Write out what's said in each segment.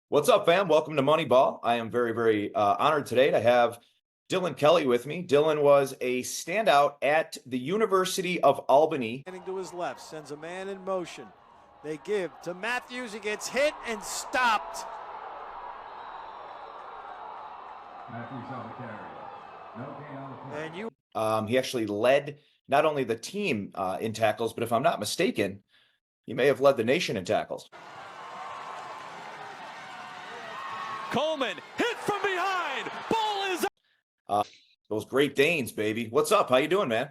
What's up, fam? Welcome to Moneyball. I am very honored today to have Dylan Kelly with me. Dylan was a standout at the University of Albany. Standing to his left, sends a man in motion. They give to Matthews. He gets hit and stopped. Matthews on the carry. No gain on the play. And you He actually led not only the team in tackles, but if I'm not mistaken, he may have led the nation in tackles. Coleman hit from behind. Ball is Those Great Danes, baby. What's up? How you doing, man?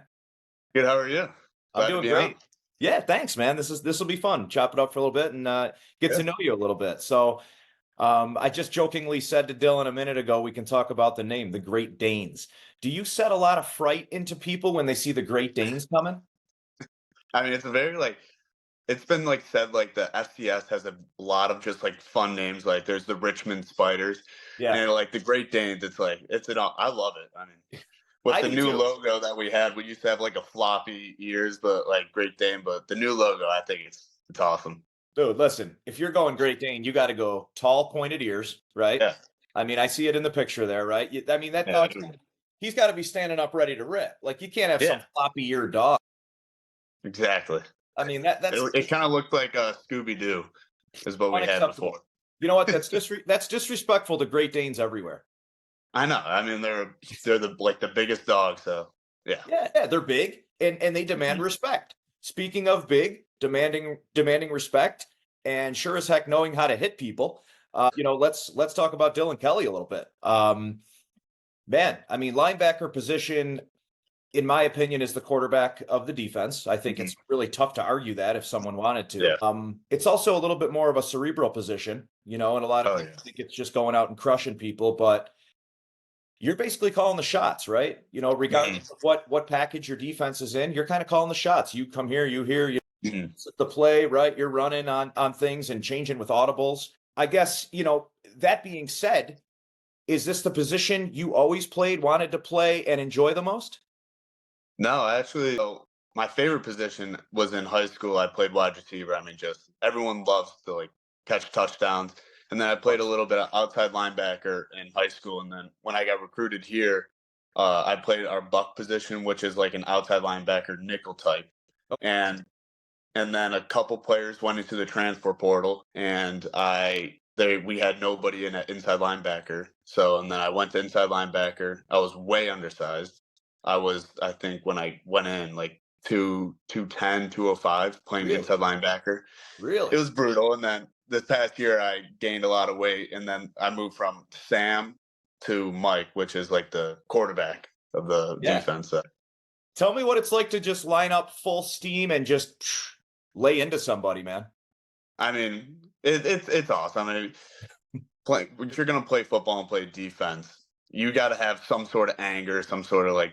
Good. How are you? I'm Glad to doing be great. on. Yeah, thanks, man. This will be fun. Chop it up for a little bit and get to know you a little bit. So, I just jokingly said to Dylan a minute ago, we can talk about the name, the Great Danes. Do you set a lot of fright into people when they see the Great Danes coming? I mean, it's a very it's been said the FCS has a lot of just fun names. Like there's the Richmond Spiders, Yeah, and the Great Danes. I love it. I mean, with I the do new too. logo that we had, we used to have a floppy ears, but Great Dane. But the new logo, I think it's awesome. Dude, listen, if you're going Great Dane, you got to go tall, pointed ears, right? Yeah, I mean, I see it in the picture there, right? I mean, that yeah, dog, he's got to be standing up ready to rip. Like you can't have some yeah, floppy ear dog. exactly. I mean, that's It kind of looked like Scooby Doo, is what we had unacceptable. before. You know what? That's disrespectful to Great Danes everywhere. I know. I mean, they're the biggest dog. So yeah. Yeah, they're big and they demand respect. Speaking of big, demanding respect, and sure as heck knowing how to hit people. Let's talk about Dylan Kelly a little bit. Man, I mean, linebacker position, in my opinion, is the quarterback of the defense. I think it's really tough to argue that if someone wanted to. Yeah. It's also a little bit more of a cerebral position, and a lot of Oh, people yeah. think it's just going out and crushing people, but you're basically calling the shots, right? Regardless of what package your defense is in, you're kind of calling the shots. You come here, you here, you Mhm. the play, right? You're running on things and changing with audibles. I guess, that being said, is this the position you always played, wanted to play, and enjoy the most? No, actually, my favorite position was in high school. I played wide receiver. I mean, just everyone loves to catch touchdowns. And then I played a little bit of outside linebacker in high school. And then when I got recruited here, I played our buck position, which is like an outside linebacker nickel type. Oh, And then a couple players went into the transfer portal, and we had nobody in at inside linebacker. So and then I went to inside linebacker. I was way undersized. I think when I went in two 210, 205 playing really? inside linebacker. Really? It was brutal. And then this past year I gained a lot of weight, and then I moved from Sam to Mike, which is like the quarterback of the Yeah. defense. Tell me what it's like to just line up full steam and just lay into somebody, man. I mean, it's awesome. I mean, if you're gonna play football and play defense, you got to have some sort of anger, some sort of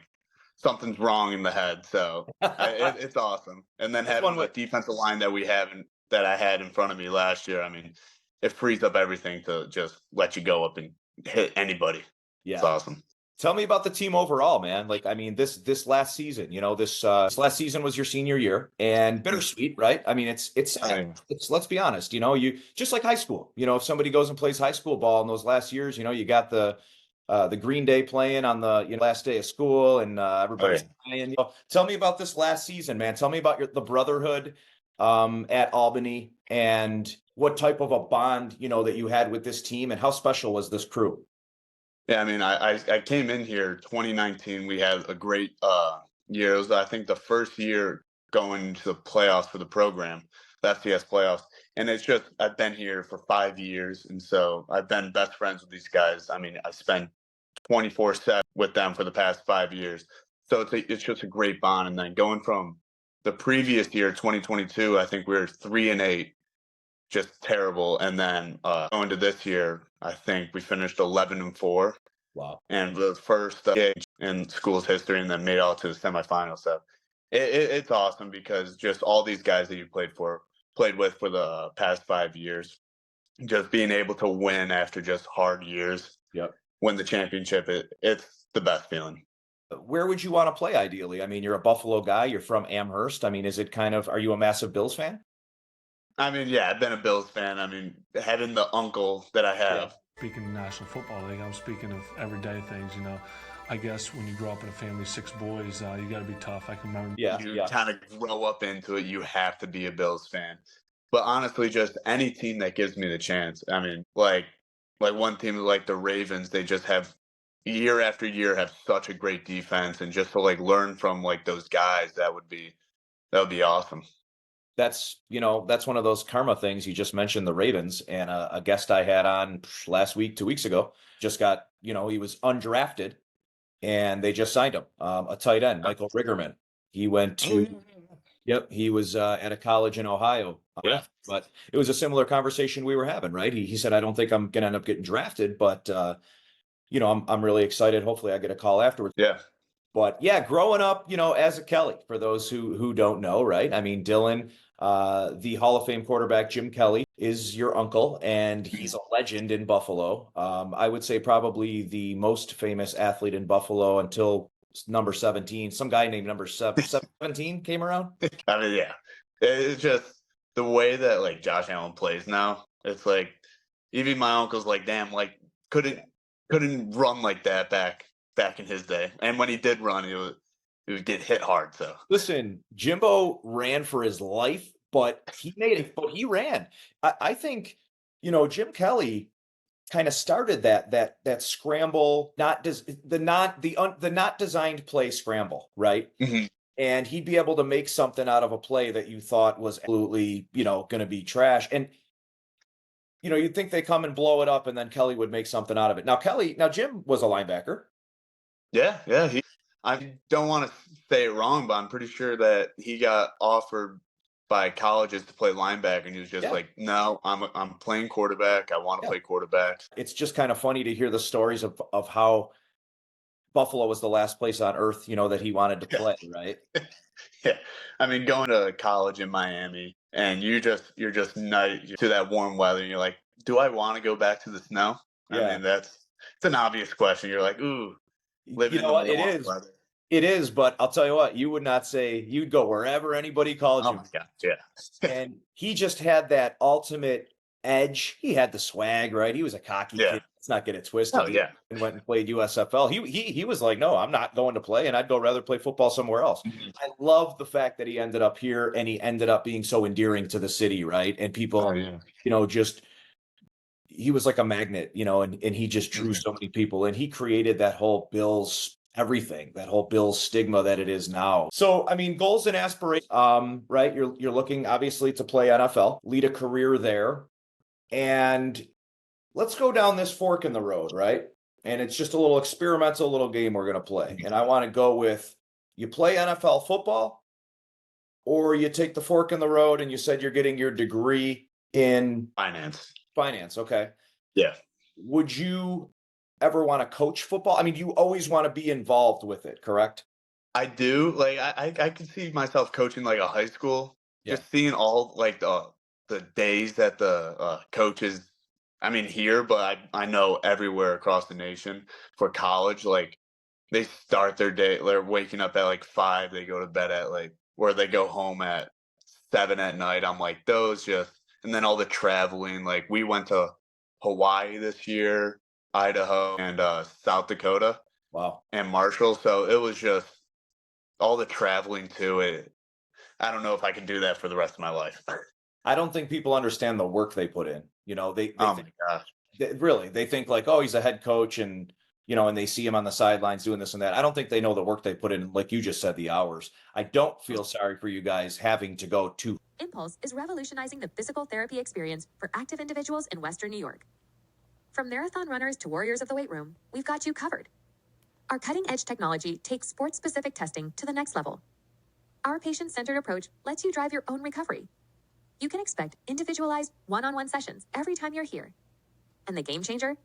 something's wrong in the head. So it's awesome. And then That's having one the way. defensive line that that I had in front of me last year, I mean, it frees up everything to just let you go up and hit anybody. It's Yeah. awesome. Tell me about the team overall, man. Like, I mean, this last season, this last season was your senior year, and bittersweet, right? I mean, it's I sad. mean, It's let's be honest, you just like high school. If somebody goes and plays high school ball in those last years, you got the Green Day playing on the last day of school, and oh everybody's yeah. playing. Tell me about this last season, man. Tell me about the brotherhood at Albany and what type of a bond that you had with this team, and how special was this crew? Yeah, I mean, I came in here 2019. We had a great year. It was, I think, the first year going to the playoffs for the program, the FCS playoffs. And it's just I've been here for 5 years, and so I've been best friends with these guys. I mean, I spent 24/7 with them for the past 5 years. So it's just a great bond. And then going from the previous year, 2022, I think we were 3-8, just terrible. And then going to this year, I think we finished 11-4, Wow. and the first game in school's history, and then made it all to the semifinals. So it's awesome because just all these guys that you played with for the past 5 years, just being able to win after just hard years, Yep. win the championship, it's the best feeling. Where would you want to play ideally? I mean, you're a Buffalo guy, you're from Amherst. I mean, are you a massive Bills fan? I mean, yeah, I've been a Bills fan. I mean, having the uncle that I Yeah. have. Speaking of National Football League, I'm speaking of everyday things. I guess when you grow up in a family of 6 boys, you got to be tough. I can remember. Yeah. You Yeah. kind of grow up into it. You have to be a Bills fan. But honestly, just any team that gives me the chance. I mean, like one team like the Ravens, they just have year after year have such a great defense, and just to like learn from like those guys, that would be awesome. That's one of those karma things. You just mentioned the Ravens, and a guest I had on last week, 2 weeks ago, just got, he was undrafted and they just signed him, a tight end, Michael Riggerman. He went to, yep, he was at a college in Ohio. Yeah. But it was a similar conversation we were having, right? He said, I don't think I'm going to end up getting drafted, but, I'm really excited. Hopefully I get a call afterwards. Yeah. But yeah, growing up, as a Kelly, for those who don't know, right? I mean, Dylan, the Hall of Fame quarterback, Jim Kelly, is your uncle, and he's a legend in Buffalo. I would say probably the most famous athlete in Buffalo until number 17. Some guy named number 17 came around. I mean, yeah. It's just the way that like Josh Allen plays now. It's like even my uncle's like, damn, like couldn't run like that back in his day. And when he did run, he would get hit hard. So Listen, Jimbo ran for his life, but he made it, but he ran. I think, Jim Kelly kind of started that scramble, the not designed play scramble, right? Mhm. And he'd be able to make something out of a play that you thought was absolutely, going to be trash. And you'd think they come and blow it up, and then Kelly would make something out of it. Now Jim was a linebacker. Yeah. I don't want to say it wrong, but I'm pretty sure that he got offered by colleges to play linebacker, and he was just Yeah. like, "No, I'm playing quarterback. I want to Yeah. play quarterback." It's just kind of funny to hear the stories of how Buffalo was the last place on earth, that he wanted to play, right? Yeah, I mean, going to college in Miami, and you're just night to that warm weather, and you're like, "Do I want to go back to the snow?" I Yeah. mean, it's an obvious question. You're like, "Ooh, living You in know the what? It warm is. weather." It is, but I'll tell you what, you would not say you'd go wherever anybody called Oh you. my god, yeah, And he just had that ultimate edge. He had the swag, right? He was a cocky yeah. kid. Let's not get it twisted. Oh He yeah. went and played USFL. He was like, no, I'm not going to play, and I'd go rather play football somewhere else. Mhm. I love the fact that he ended up here and he ended up being so endearing to the city, right? And people, Oh yeah. just he was like a magnet, and he just drew Mhm. so many people, and he created that whole Bills everything, that whole Bills stigma that it is now. So, I mean, goals and aspirations, right? You're looking obviously to play NFL, lead a career there, and let's go down this fork in the road, right? And it's just a little experimental little game we're going to play. And I want to go with you play NFL football, or you take the fork in the road and you said you're getting your degree in Finance. finance. Okay. Yeah. Would you ever want to coach football? I mean, you always want to be involved with it, correct? I do. Like I could see myself coaching like a high school. Yeah. Just seeing all like the days that the coaches I mean here, but I know everywhere across the nation for college, like they start their day, they're waking up at like 5, they go to bed at like or they go home at 7 at night. I'm like, those just and then all the traveling, like we went to Hawaii this year, Idaho, and South Dakota Wow. and Marshall. So it was just all the traveling to it. I don't know if I can do that for the rest of my life. I don't think people understand the work they put in. They Oh think, my gosh. really, they think like, oh, he's a head coach, and and they see him on the sidelines doing this and that. I don't think they know the work they put in, like you just said, the hours. I don't feel sorry for you guys having to go to. Impulse is revolutionizing the physical therapy experience for active individuals in Western New York. From marathon runners to warriors of the weight room, we've got you covered. Our cutting-edge technology takes sport-specific testing to the next level. Our patient-centered approach lets you drive your own recovery. You can expect individualized one-on-one sessions every time you're here. And the game changer?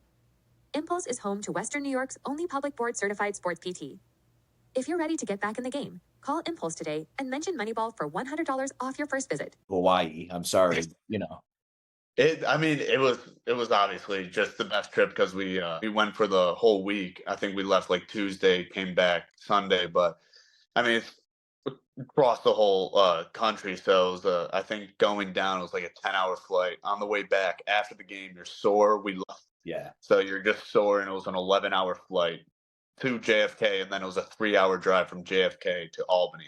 Impulse is home to Western New York's only public board-certified sports PT. If you're ready to get back in the game, call Impulse today and mention Moneyball for $100 off your first visit. Hawaii. I'm sorry, I mean, it was obviously just the best trip because we went for the whole week. I think we left like Tuesday, came back Sunday, but I mean, across the whole country. So it was, I think going down was like a 10-hour flight. On the way back after the game, you're sore. We left, Yeah. so you're just sore, and it was an 11-hour flight to JFK, and then it was a 3-hour drive from JFK to Albany.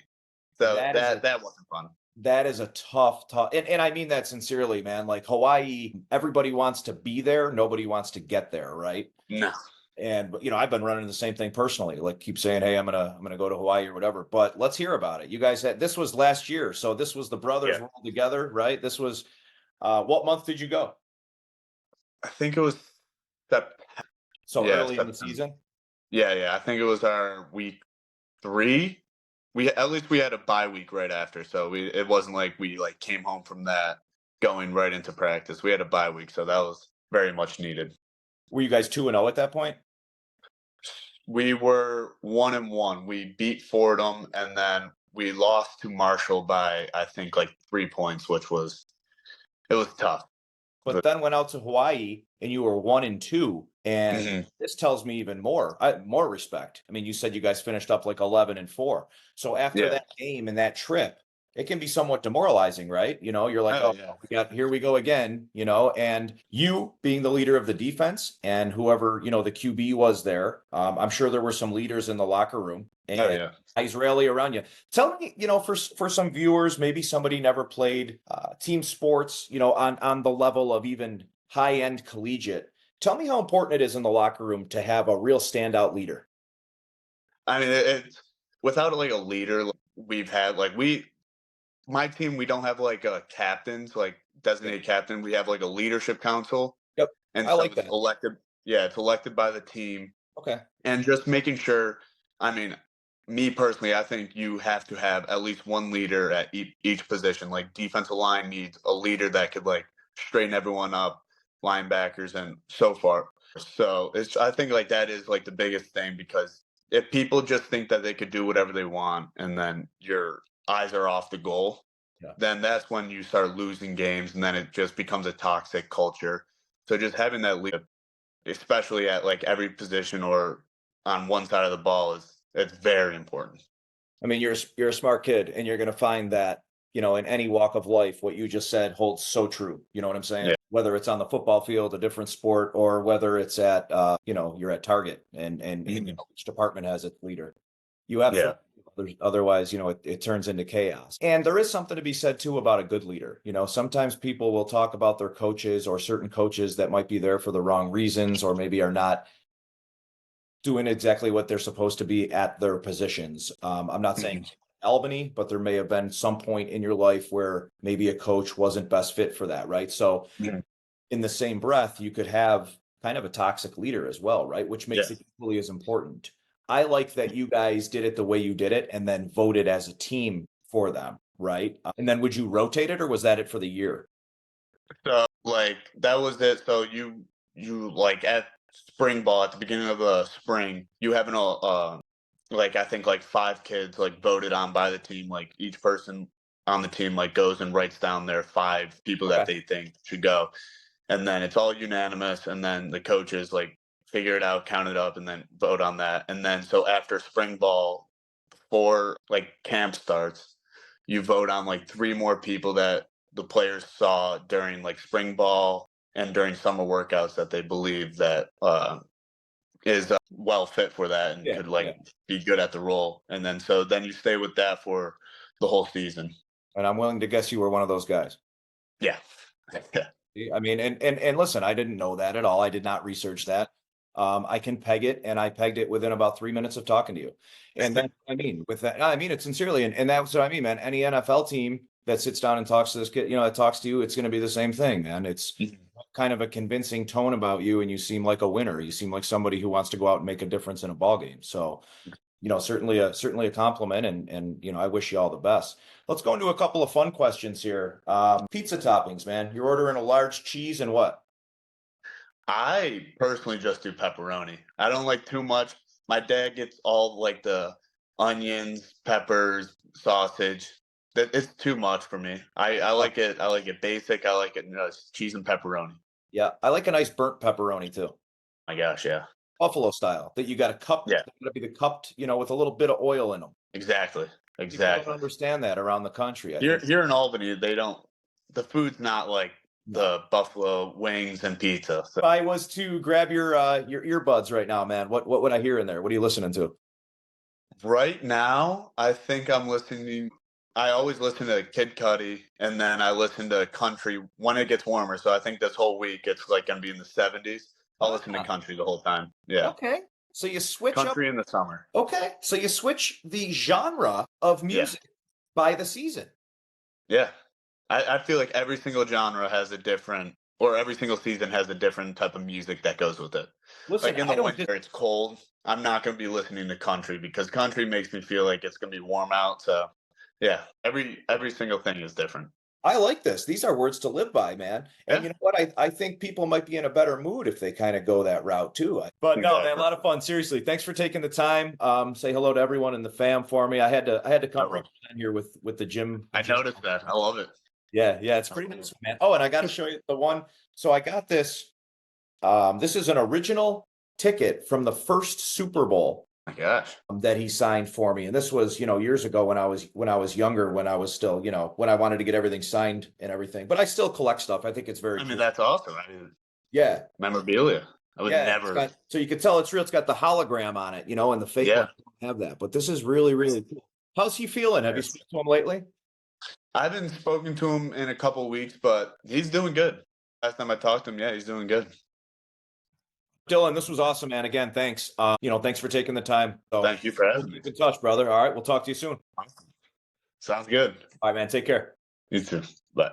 So That is a that wasn't fun. That is a tough, and I mean that sincerely, man. Like Hawaii, everybody wants to be there, nobody wants to get there, right? No. And I've been running the same thing personally. Like keep saying, "Hey, I'm gonna go to Hawaii or whatever." But let's hear about it. You guys had this was last year, so this was the brothers Yeah. were all together, right? This was what month did you go? I think it was Sep- So yeah, early in the September. season. Yeah. I think it was our week 3. At least we had a bye week right after, so it wasn't like we like came home from that going right into practice. We had a bye week, so that was very much needed. Were you guys 2-0 at that point? We were 1-1. We beat Fordham, and then we lost to Marshall by I think like 3 points, which was it was tough. But then went out to Hawaii and you were 1-2. And Mhm. this tells me even more respect. I mean, you said you guys finished up like 11-4. So after Yeah. that game and that trip, it can be somewhat demoralizing, right? You're like, Oh oh, yeah. here we go again, and you being the leader of the defense and whoever, the QB was there. I'm sure there were some leaders in the locker room Oh and yeah. guys rally around you. Tell me, for some viewers, maybe somebody never played team sports, on the level of even high-end collegiate. Tell me how important it is in the locker room to have a real standout leader. I mean, it's without like a leader. Like, we've had like my team. We don't have like a captains, like designated captain. We have like a leadership council, Yep, and I so like it's that. elected. Yeah, it's elected by the team, Okay. and just making sure. I mean, me personally, I think you have to have at least one leader at each position. Like defensive line needs a leader that could like straighten everyone up, linebackers, and so far. So it's I think like that is like the biggest thing because if people just think that they could do whatever they want and then your eyes are off the goal, Yeah. then that's when you start losing games and then it just becomes a toxic culture. So just having that leader, especially at like every position or on one side of the ball is it's very important. I mean, you're a smart kid, and you're going to find that in any walk of life, what you just said holds so true. You know what I'm saying? Yeah. Whether it's on the football field, a different sport, or whether it's at you're at Target, and Mhm. each department has its leader. You Yeah. absolutely. Otherwise, it turns into chaos. And there is something to be said too about a good leader. Sometimes people will talk about their coaches or certain coaches that might be there for the wrong reasons, or maybe are not doing exactly what they're supposed to be at their positions. I'm not saying Albany, but there may have been some point in your life where maybe a coach wasn't best fit for that, right? So, Mhm. in the same breath, you could have kind of a toxic leader as well, right? Which Yeah. makes it equally as important. I like that you guys did it the way you did it and then voted as a team for them, right? And then would you rotate it or was that it for the year? So like that was it. So you like at spring ball at the beginning of the spring, you have like I think like 5 kids like voted on by the team. Like each person on the team like goes and writes down their 5 people that Okay. they think should go, and then it's all unanimous. And then the coaches like figure it out, count it up, and then vote on that. And then so after spring ball, before like camp starts, you vote on like 3 more people that the players saw during like spring ball and during summer workouts that they believe that is well fit for that and Yeah, could yeah. like be good at the role. And then so then you stay with that for the whole season. And I'm willing to guess you were one of those guys. Yeah. Yeah. I mean, and listen, I didn't know that at all. I did not research that. I can peg it, and I pegged it within about 3 minutes of talking to you. And then, I mean, with that, I mean it sincerely, and that's what I mean, man. Any NFL team that sits down and talks to this kid, that talks to you, it's going to be the same thing, man. It's kind of a convincing tone about you, and you seem like a winner. You seem like somebody who wants to go out and make a difference in a ball game. So, certainly a compliment, and I wish you all the best. Let's go into a couple of fun questions here. Pizza toppings, man. You're ordering a large cheese and what? I personally just do pepperoni. I don't like too much. My dad gets all like the onions, peppers, sausage. That it's too much for me. I Oh, like it. I like it basic. I like it cheese and pepperoni. yeah, I like a nice burnt pepperoni too, My gosh, yeah, buffalo style. That you got to cup. yeah, Got to be the cupped, with a little bit of oil in them. exactly. People exactly. don't understand that around the country. I Here, think. here in Albany, they don't. The food's not like No. the buffalo wings and pizza. So If I was to grab your earbuds right now, man, what would I hear in there? What are you listening to? right now, I think I'm listening. I always listen to Kid Cudi, and then I listen to country when it gets warmer. So I think this whole week it's like gonna be in the 70s. I'll listen to Ah, country the whole time. Yeah, okay. So you switch up. country in the summer. Okay. So you switch the genre of Yeah, music by the season. yeah. I feel like every single genre has a different, or every single season has a different type of music that goes with it. Listen, Like in I the don't winter, it's cold. I'm not going to be listening to country because country makes me feel like it's going to be warm out. So, yeah, every single thing is different. I like this. These are words to live by, man. And Yeah, you know what? I think people might be in a better mood if they kind of go that route too. But no, man, a exactly. lot of fun. Seriously, thanks for taking the time. Say hello to everyone in the fam for me. I had to come No bring problem. you in here with the gym. I noticed that. I love it. Yeah, yeah, it's pretty nice, man. Oh, and I got to show you the one. So I got this. This is an original ticket from the first Super Bowl My gosh. that he signed for me. And this was, years ago when I was younger, when I was still, when I wanted to get everything signed and everything. But I still collect stuff. I think it's very I mean, cool. that's awesome. I mean, Yeah. memorabilia. I would Yeah. never. So you can tell it's real. It's got the hologram on it, and the fake Yeah. ones don't have that. But this is really, really cool. How's he feeling? Have you Yes. spoken to him lately? I haven't spoken to him in a couple weeks, but he's doing good. Last time I talked to him, yeah, he's doing good. Dylan, this was awesome, man. Again, thanks. Thanks for taking the time. So Thank you for we'll having me. keep in touch, brother. All right. We'll talk to you soon. Sounds good. All right, man. Take care. You too. Bye.